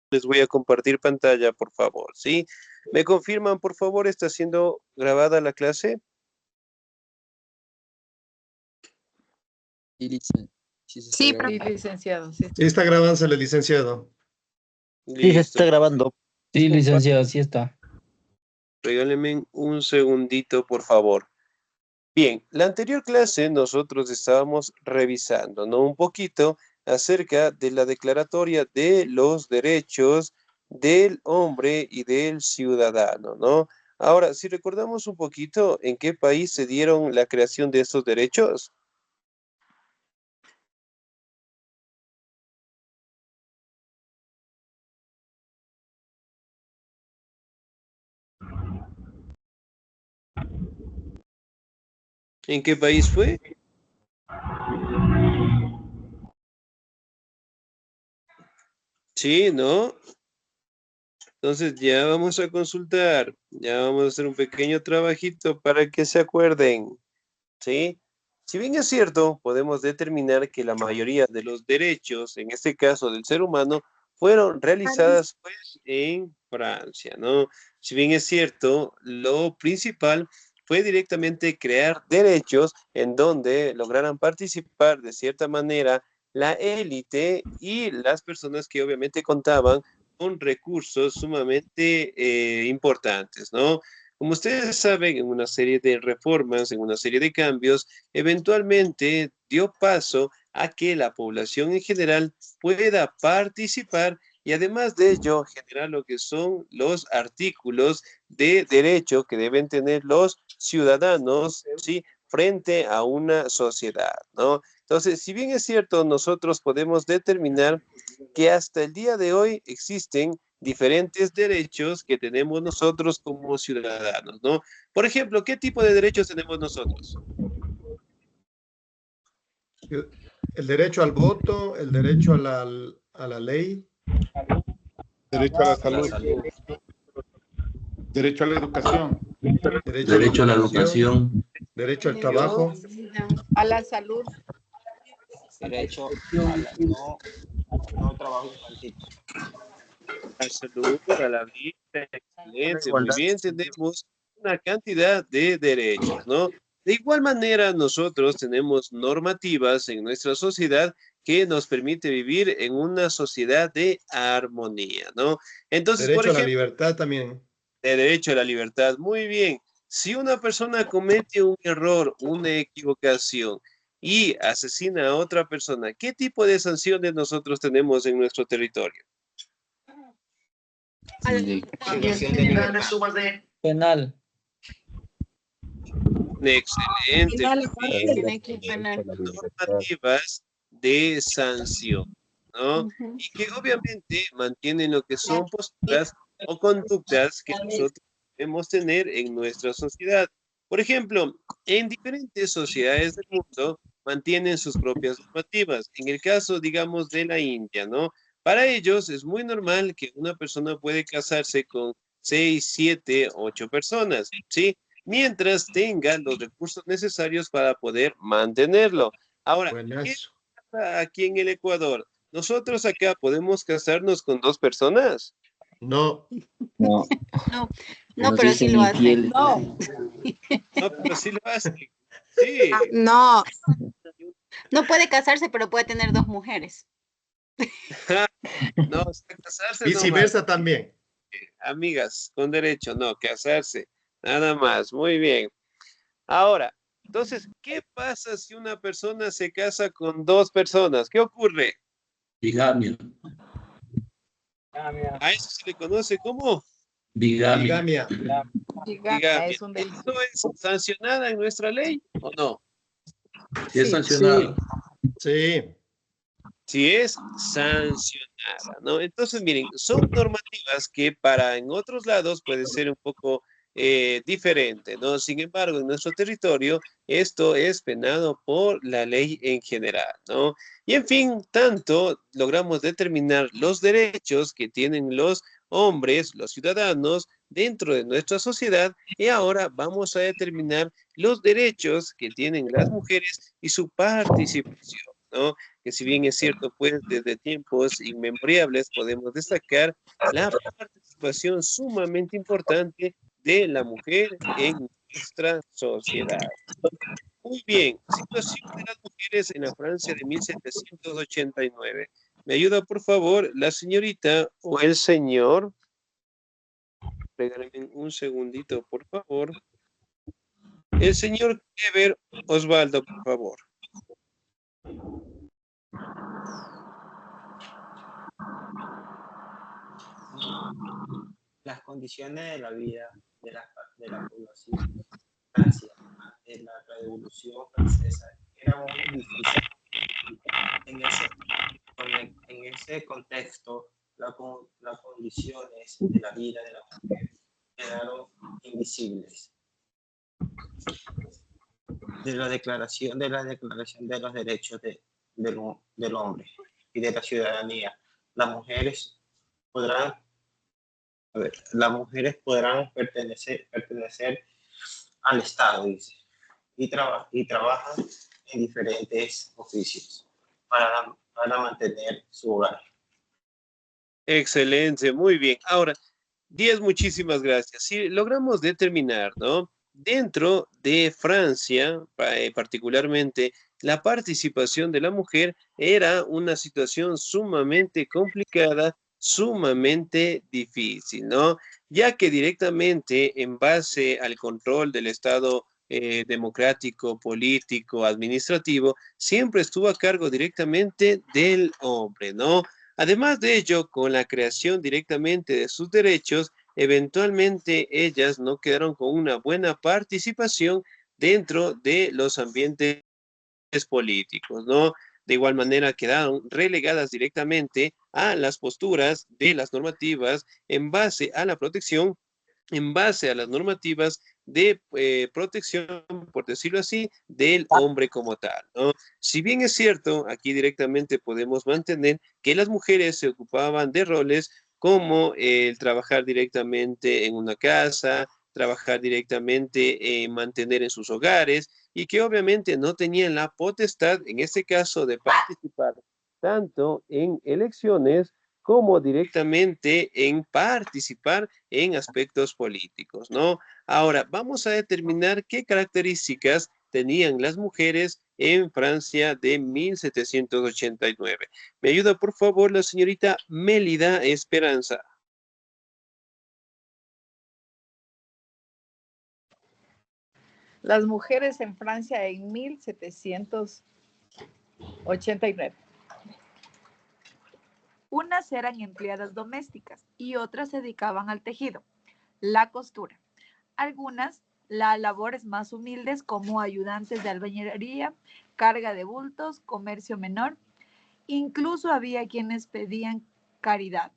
Les voy a compartir pantalla, por favor, ¿sí? ¿Me confirman, por favor, está siendo grabada la clase? Sí, sí se está Sí, grabando. profe. Licenciado, sí. Sí, está grabándose el licenciado. Sí, se Listo. está grabando. Sí, licenciado, sí está. Regálenme un segundito, por favor. Bien, la anterior clase nosotros estábamos revisando, ¿no? Un poquito acerca de la declaratoria de los derechos del hombre y del ciudadano, ¿no? Ahora, si recordamos un poquito en qué país se dieron la creación de estos derechos. ¿En qué país fue? Sí, ¿no? Entonces ya vamos a consultar, ya vamos a hacer un pequeño trabajito para que se acuerden, ¿sí? Si bien es cierto, podemos determinar que la mayoría de los derechos, en este caso del ser humano, fueron realizadas pues en Francia, ¿no? Si bien es cierto, lo principal fue directamente crear derechos en donde lograran participar de cierta manera la élite y las personas que obviamente contaban con recursos sumamente importantes, ¿no? Como ustedes saben, en una serie de reformas, en una serie de cambios, eventualmente dio paso a que la población en general pueda participar y además de ello generar lo que son los artículos de derecho que deben tener los ciudadanos, ¿sí? Frente a una sociedad, ¿no? Entonces, si bien es cierto, nosotros podemos determinar que hasta el día de hoy existen diferentes derechos que tenemos nosotros como ciudadanos, ¿no? Por ejemplo, ¿qué tipo de derechos tenemos nosotros? El derecho al voto, el derecho a la ley, Derecho a la La salud, salud. derecho a la educación, Derecho a la educación, derecho al trabajo, A la salud. Derecho a la no trabajo infantil. La salud, a la vida, la excelente, muy igualdad. bien, tenemos una cantidad de derechos, ¿no? De igual manera, nosotros tenemos normativas en nuestra sociedad que nos permite vivir en una sociedad de armonía, ¿no? Entonces, por derecho a la ejemplo, libertad también. de derecho a la libertad. Muy bien. Si una persona comete un error, una equivocación y asesina a otra persona, ¿qué tipo de sanciones nosotros tenemos en nuestro territorio? De privación de libertad. Penal. Excelente, muy bien. Tiene que penal. Normativas de sanción, ¿no? Ujú. Y que obviamente mantienen lo que son posturas o conductas que nosotros debemos tener en nuestra sociedad. Por ejemplo, en diferentes sociedades del mundo mantienen sus propias normativas. En el caso, digamos, de la India, ¿no? Para ellos es muy normal que una persona puede casarse con 6, 7, 8 personas, ¿sí? Mientras tenga los recursos necesarios para poder mantenerlo. Ahora, ¿qué Buenazo. pasa aquí en el Ecuador? Nosotros acá podemos casarnos con 2 personas. No, No, No, no, nos pero sí dicen lo hacen. infiel. No, No, pero sí lo hacen. Sí. no, no puede casarse, pero puede tener dos mujeres. No, está casarse nomás. viceversa también. Amigas, con derecho, no, casarse. Nada más. Muy bien. Ahora, entonces, ¿qué pasa si una persona se casa con 2 personas? ¿Qué ocurre? Bigamia, A eso se le conoce como bigamia. Bigamia. Bigamia bigamia. es un delito. ¿Esto es sancionada en nuestra ley o no? Sí es Sí. sancionado. Sí, Si es sancionada, ¿no? Entonces, miren, son normativas que para en otros lados puede ser un poco diferente, ¿no? Sin embargo, en nuestro territorio esto es penado por la ley en general, ¿no? Y en fin, tanto logramos determinar los derechos que tienen los hombres, los ciudadanos, dentro de nuestra sociedad, y ahora vamos a determinar los derechos que tienen las mujeres y su participación. ¿no? Que si bien es cierto, pues desde tiempos inmemorables podemos destacar la participación sumamente importante de la mujer en nuestra sociedad. Muy bien, situación de las mujeres en la Francia de 1789. ¿Me ayuda, por favor, la señorita o el señor? Regálame un segundito, por favor. El señor Clever Osvaldo, por favor. Las condiciones de la vida de la población de Francia de la Revolución Francesa era muy difícil. En ese contexto, las condiciones de la vida de la mujer quedaron invisibles. De la declaración de los derechos del hombre y de la ciudadanía, las mujeres podrán pertenecer al Estado, dice, y trabajan en diferentes oficios para mantener su hogar. Excelente, muy bien. Ahora, 10, muchísimas gracias. Si logramos determinar, ¿no? Dentro de Francia, particularmente, la participación de la mujer era una situación sumamente complicada, sumamente difícil, ¿no? Ya que directamente en base al control del Estado democrático, político, administrativo, siempre estuvo a cargo directamente del hombre, ¿no? Además de ello, con la creación directamente de sus derechos, eventualmente ellas no quedaron con una buena participación dentro de los ambientes políticos, ¿no? De igual manera quedaron relegadas directamente a las posturas de las normativas en base a la protección, en base a las normativas de protección, por decirlo así, del hombre como tal, ¿no? Si bien es cierto, aquí directamente podemos mantener que las mujeres se ocupaban de roles como el trabajar directamente en una casa, trabajar directamente en mantener en sus hogares y que obviamente no tenían la potestad, en este caso, de participar tanto en elecciones como directamente en participar en aspectos políticos, ¿no? Ahora, vamos a determinar qué características tenían las mujeres en Francia de 1789. ¿Me ayuda, por favor, la señorita Mélida Esperanza? Las mujeres en Francia en 1789. Unas eran empleadas domésticas y otras se dedicaban al tejido, la costura. Algunas a labores más humildes como ayudantes de albañilería, carga de bultos, comercio menor. Incluso había quienes pedían caridad,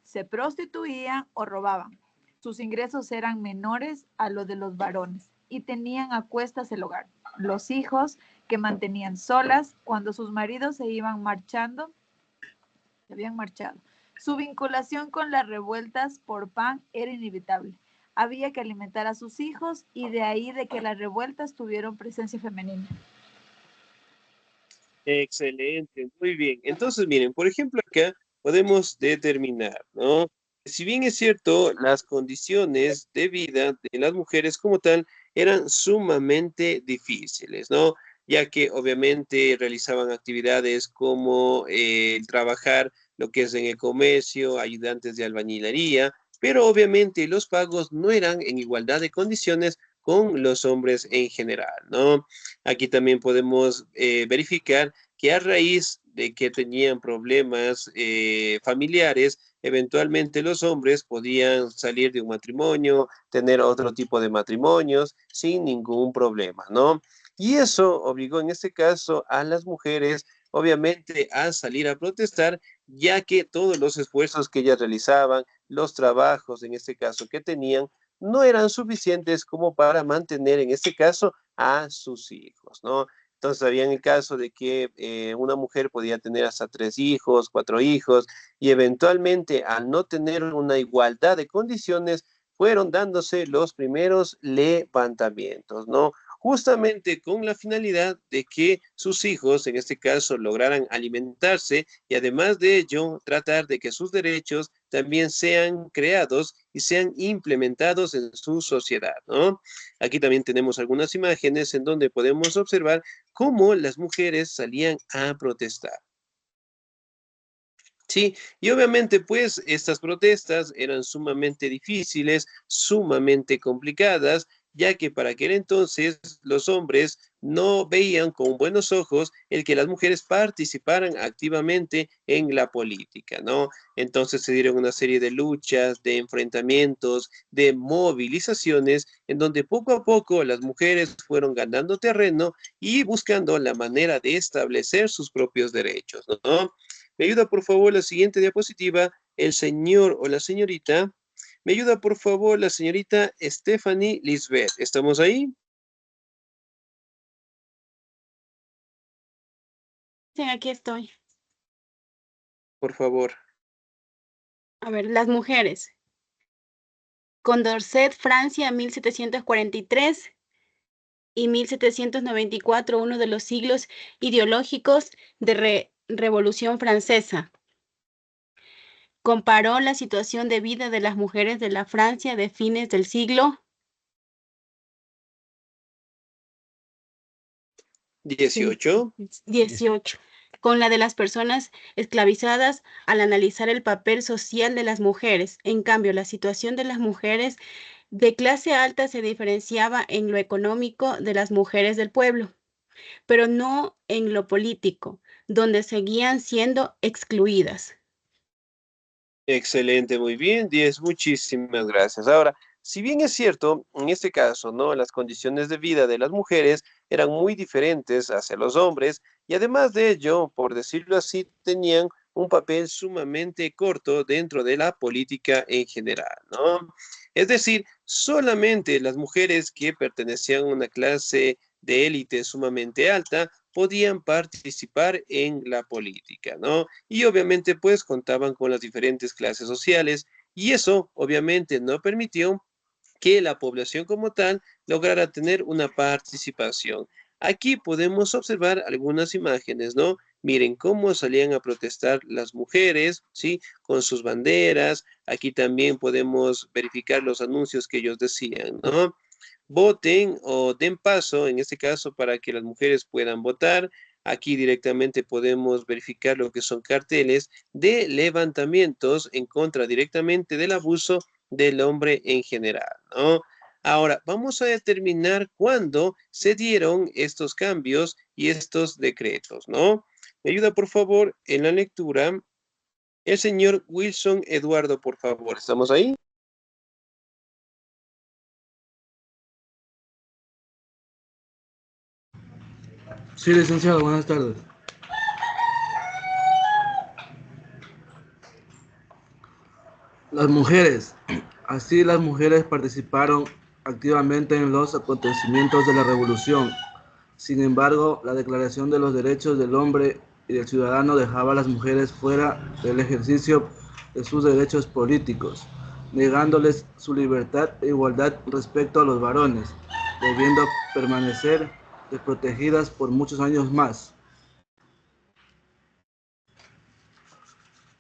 se prostituían o robaban. Sus ingresos eran menores a los de los varones y tenían a cuestas el hogar. Los hijos que mantenían solas cuando sus maridos se habían marchado. Su vinculación con las revueltas por pan era inevitable. Había que alimentar a sus hijos y de ahí de que las revueltas tuvieron presencia femenina. Excelente, muy bien. Entonces, miren, por ejemplo, acá podemos determinar, ¿no? Si bien es cierto, las condiciones de vida de las mujeres como tal eran sumamente difíciles, ¿no? Ya que obviamente realizaban actividades como trabajar lo que es en el comercio, ayudantes de albañilería, pero obviamente los pagos no eran en igualdad de condiciones con los hombres en general, ¿no? Aquí también podemos verificar que a raíz de que tenían problemas familiares, eventualmente los hombres podían salir de un matrimonio, tener otro tipo de matrimonios sin ningún problema, ¿no? Y eso obligó en este caso a las mujeres, obviamente, a salir a protestar, ya que todos los esfuerzos que ellas realizaban, los trabajos en este caso que tenían, no eran suficientes como para mantener en este caso a sus hijos, ¿no? Entonces había en el caso de que una mujer podía tener hasta 3 hijos, 4 hijos, y eventualmente al no tener una igualdad de condiciones, fueron dándose los primeros levantamientos, ¿no? justamente con la finalidad de que sus hijos, en este caso, lograran alimentarse y además de ello, tratar de que sus derechos también sean creados y sean implementados en su sociedad, ¿no? Aquí también tenemos algunas imágenes en donde podemos observar cómo las mujeres salían a protestar. Sí, y obviamente pues estas protestas eran sumamente difíciles, sumamente complicadas, ya que para aquel entonces los hombres no veían con buenos ojos el que las mujeres participaran activamente en la política, ¿no? Entonces se dieron una serie de luchas, de enfrentamientos, de movilizaciones, en donde poco a poco las mujeres fueron ganando terreno y buscando la manera de establecer sus propios derechos, ¿no? ¿Me ayuda por favor la siguiente diapositiva? El señor o la señorita. ¿Me ayuda por favor la señorita Stephanie Lisbeth? ¿Estamos ahí? Sí, aquí estoy. Por favor. A ver, las mujeres. Condorcet, Francia, 1743 y 1794, uno de los siglos ideológicos de Revolución Francesa. Comparó la situación de vida de las mujeres de la Francia de fines del siglo 18. 18 con la de las personas esclavizadas al analizar el papel social de las mujeres. En cambio, la situación de las mujeres de clase alta se diferenciaba en lo económico de las mujeres del pueblo, pero no en lo político, donde seguían siendo excluidas. Excelente, muy bien, 10, muchísimas gracias. Ahora, si bien es cierto, en este caso, ¿no? Las condiciones de vida de las mujeres eran muy diferentes hacia los hombres y además de ello, por decirlo así, tenían un papel sumamente corto dentro de la política en general, ¿no? Es decir, solamente las mujeres que pertenecían a una clase de élite sumamente alta podían participar en la política, ¿no? Y obviamente pues contaban con las diferentes clases sociales y eso obviamente no permitió que la población como tal lograra tener una participación. Aquí podemos observar algunas imágenes, ¿no? Miren cómo salían a protestar las mujeres, ¿sí? Con sus banderas. Aquí también podemos verificar los anuncios que ellos decían, ¿no? Voten o den paso, en este caso, para que las mujeres puedan votar. Aquí directamente podemos verificar lo que son carteles de levantamientos en contra directamente del abuso del hombre en general, ¿no? Ahora, vamos a determinar cuándo se dieron estos cambios y estos decretos, ¿no? Me ayuda, por favor, en la lectura el señor Wilson Eduardo, por favor. ¿Estamos ahí? Sí, licenciado, buenas tardes. Las mujeres. Así las mujeres participaron activamente en los acontecimientos de la revolución. Sin embargo, la Declaración de los Derechos del Hombre y del Ciudadano dejaba a las mujeres fuera del ejercicio de sus derechos políticos, negándoles su libertad e igualdad respecto a los varones, debiendo permanecer desprotegidas por muchos años más.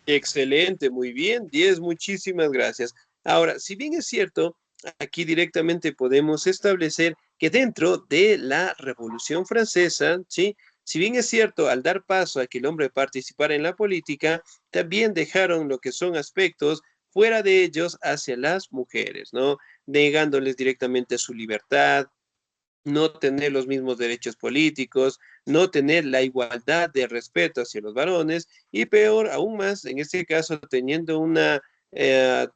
Excelente, muy bien, 10, muchísimas gracias. Ahora, si bien es cierto, aquí directamente podemos establecer que dentro de la Revolución Francesa, ¿sí? Si bien es cierto, al dar paso a que el hombre participara en la política, también dejaron lo que son aspectos fuera de ellos hacia las mujeres, ¿no? Negándoles directamente su libertad, no tener los mismos derechos políticos, no tener la igualdad de respeto hacia los varones y peor aún más, en este caso, teniendo una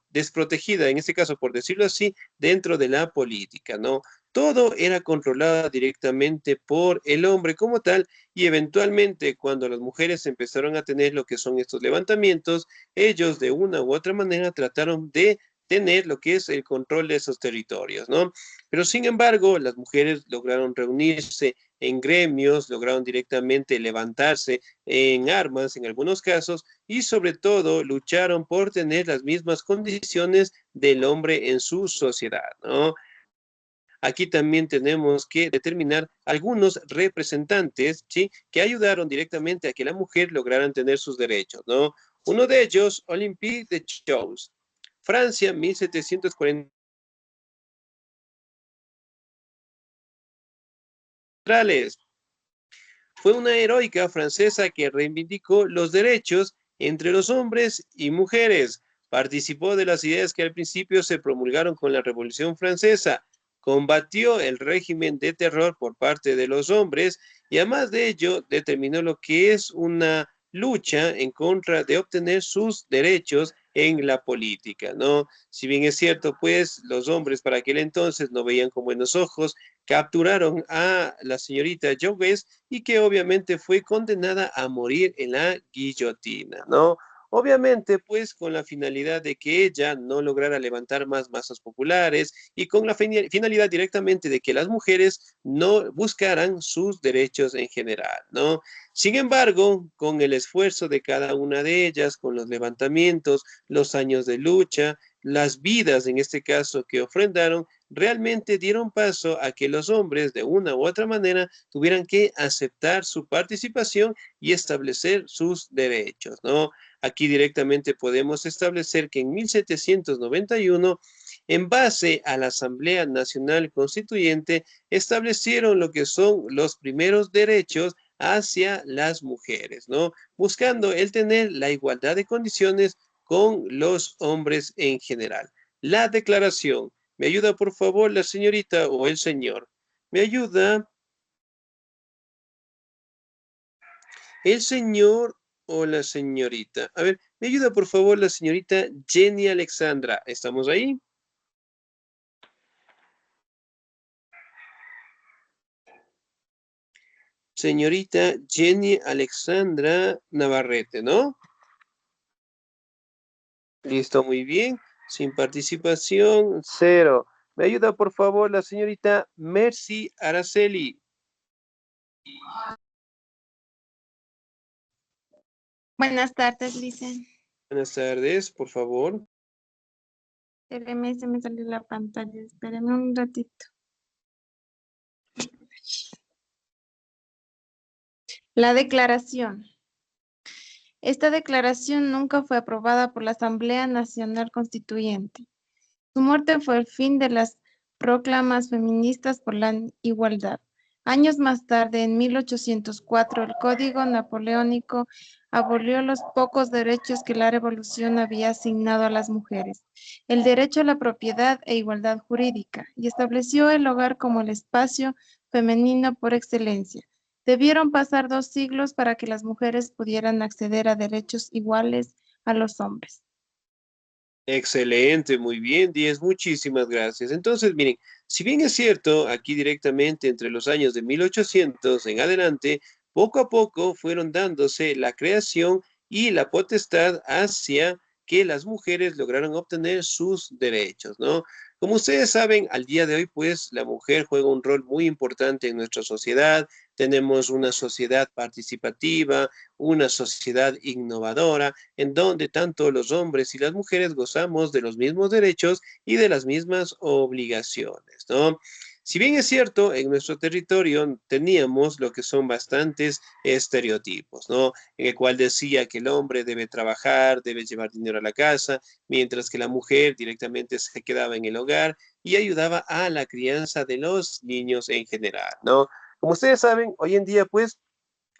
desprotegida, en este caso, por decirlo así, dentro de la política, ¿no? Todo era controlado directamente por el hombre como tal y eventualmente cuando las mujeres empezaron a tener lo que son estos levantamientos, ellos de una u otra manera trataron de tener lo que es el control de esos territorios, ¿no? Pero sin embargo, las mujeres lograron reunirse en gremios, lograron directamente levantarse en armas en algunos casos y sobre todo lucharon por tener las mismas condiciones del hombre en su sociedad, ¿no? aquí también tenemos que determinar algunos representantes, ¿sí? Que ayudaron directamente a que la mujer lograra tener sus derechos, ¿no? Uno de ellos, Olympique de Chouse, Francia, 1740. Fue una heroica francesa que reivindicó los derechos entre los hombres y mujeres. Participó de las ideas que al principio se promulgaron con la Revolución Francesa. Combatió el régimen de terror por parte de los hombres y además de ello determinó lo que es una lucha en contra de obtener sus derechos en la política, ¿no? Si bien es cierto, pues los hombres para aquel entonces no veían con buenos ojos, capturaron a la señorita Jogues y que obviamente fue condenada a morir en la guillotina, ¿no? Obviamente, pues, con la finalidad de que ella no lograra levantar más masas populares y con la finalidad directamente de que las mujeres no buscaran sus derechos en general, ¿no? Sin embargo, con el esfuerzo de cada una de ellas, con los levantamientos, los años de lucha, las vidas en este caso que ofrendaron, realmente dieron paso a que los hombres de una u otra manera tuvieran que aceptar su participación y establecer sus derechos, ¿no? Aquí directamente podemos establecer que en 1791, en base a la Asamblea Nacional Constituyente, establecieron lo que son los primeros derechos hacia las mujeres, ¿no? Buscando el tener la igualdad de condiciones con los hombres en general. La declaración. ¿Me ayuda, por favor, la señorita o el señor? ¿Me ayuda el señor o la señorita? A ver, ¿me ayuda, por favor, la señorita Jenny Alexandra? ¿Estamos ahí? Señorita Jenny Alexandra Navarrete, ¿no? Listo, muy bien. Sin participación, 0. ¿Me ayuda, por favor, la señorita Mercy Araceli? Buenas tardes, Licen. Buenas tardes, por favor. Espéreme, se me salió la pantalla. Espéreme un ratito. La declaración. Esta declaración nunca fue aprobada por la Asamblea Nacional Constituyente. Su muerte fue el fin de las proclamas feministas por la igualdad. Años más tarde, en 1804, el Código Napoleónico abolió los pocos derechos que la Revolución había asignado a las mujeres, el derecho a la propiedad e igualdad jurídica, y estableció el hogar como el espacio femenino por excelencia. Debieron pasar 2 siglos para que las mujeres pudieran acceder a derechos iguales a los hombres. Excelente, muy bien, 10, muchísimas gracias. Entonces, miren, si bien es cierto, aquí directamente entre los años de 1800 en adelante, poco a poco fueron dándose la creación y la potestad hacia que las mujeres lograron obtener sus derechos, ¿no? Como ustedes saben, al día de hoy, pues, la mujer juega un rol muy importante en nuestra sociedad. Tenemos una sociedad participativa, una sociedad innovadora, en donde tanto los hombres y las mujeres gozamos de los mismos derechos y de las mismas obligaciones, ¿no? Si bien es cierto, en nuestro territorio teníamos lo que son bastantes estereotipos, ¿no? En el cual decía que el hombre debe trabajar, debe llevar dinero a la casa, mientras que la mujer directamente se quedaba en el hogar y ayudaba a la crianza de los niños en general, ¿no? Como ustedes saben, hoy en día, pues,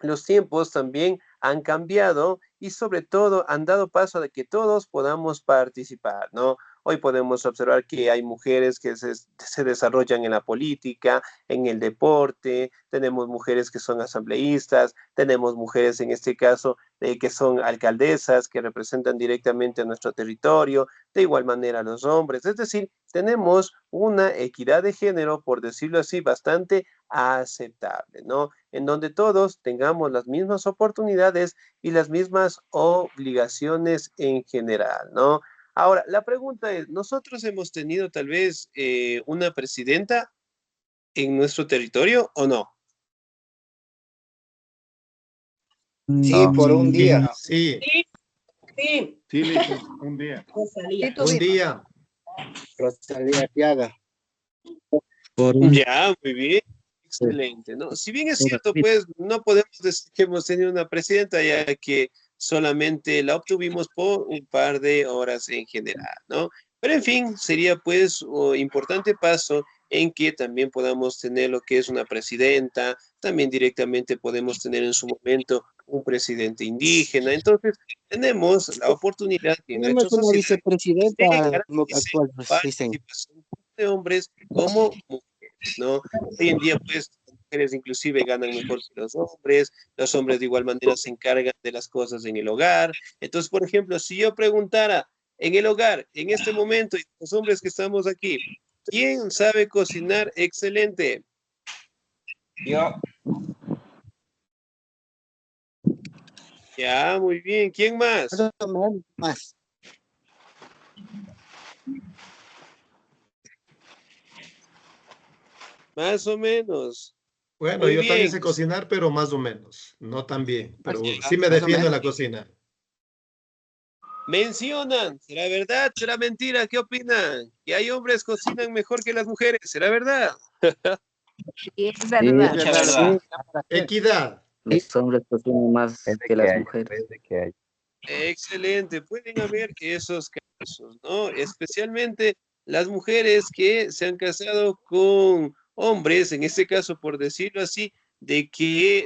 los tiempos también han cambiado y sobre todo han dado paso a que todos podamos participar, ¿no? Hoy podemos observar que hay mujeres que se desarrollan en la política, en el deporte, tenemos mujeres que son asambleístas, tenemos mujeres en este caso que son alcaldesas, que representan directamente a nuestro territorio, de igual manera los hombres, es decir, tenemos una equidad de género, por decirlo así, bastante aceptable, ¿no? En donde todos tengamos las mismas oportunidades y las mismas obligaciones en general, ¿no? Ahora, la pregunta es, ¿nosotros hemos tenido tal vez una presidenta en nuestro territorio o no? Sí, por un día. Sí. Sí, Licen, un día. Un día. Rosalía Piaga. Ya, muy bien. Excelente, ¿no? Si bien es cierto, pues no podemos decir que hemos tenido una presidenta, ya que solamente la obtuvimos por un par de horas en general, ¿no? Pero en fin, sería pues un importante paso en que también podamos tener lo que es una presidenta, también directamente podemos tener en su momento un presidente indígena. Entonces, tenemos la oportunidad en Tenemos nuestra una sociedad vicepresidenta de garantizar actual, pues, dicen. participación de hombres como mujeres, ¿no? Hoy en día, pues, las mujeres inclusive ganan mejor que los hombres de igual manera se encargan de las cosas en el hogar. Entonces, por ejemplo, si yo preguntara en el hogar, en este momento, y los hombres que estamos aquí, ¿quién sabe cocinar excelente? Yo. Ya, muy bien. ¿Quién más? Más. Más o menos. Bueno, Muy yo también bien. sé cocinar, pero más o menos. No tan bien, pero Ya, sí me más o defiendo en menos. la cocina. Mencionan, ¿será verdad? ¿Será mentira? ¿Qué opinan? Que hay hombres que cocinan mejor que las mujeres, ¿será verdad? Sí, es verdad. Mucha verdad. Equidad. Los hombres cocinan más que las mujeres. Excelente, pueden haber esos casos, ¿no? Especialmente las mujeres que se han casado con hombres, en este caso, por decirlo así, de que